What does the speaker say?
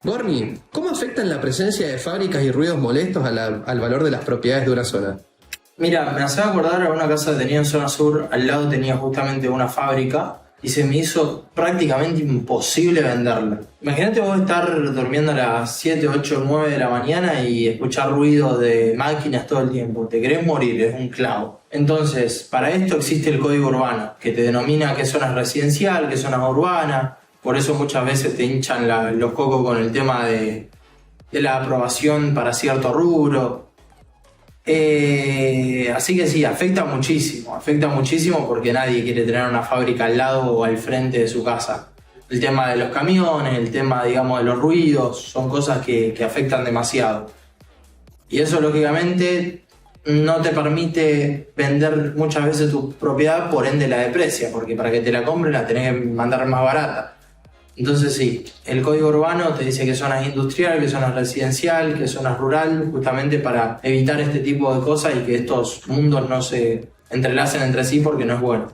Gorni, ¿cómo afectan la presencia de fábricas y ruidos molestos al valor de las propiedades de una zona? Mira, me hacía acordar a una casa que tenía en zona sur, al lado tenía justamente una fábrica y se me hizo prácticamente imposible venderla. Imagínate vos estar durmiendo a las 7, 8, 9 de la mañana y escuchar ruido de máquinas todo el tiempo. Te querés morir, es un clavo. Entonces, para esto existe el código urbano, que te denomina qué zona es residencial, qué zona es urbana. Por eso muchas veces te hinchan los cocos con el tema de la aprobación para cierto rubro. Así que sí, afecta muchísimo porque nadie quiere tener una fábrica al lado o al frente de su casa. El tema de los camiones, el tema, digamos, de los ruidos, son cosas que afectan demasiado. Y eso, lógicamente, no te permite vender muchas veces tu propiedad, por ende la deprecia, porque para que te la compren la tenés que mandar más barata. Entonces sí, el código urbano te dice qué zona es industrial, qué zona es residencial, qué zona es rural, justamente para evitar este tipo de cosas y que estos mundos no se entrelacen entre sí porque no es bueno.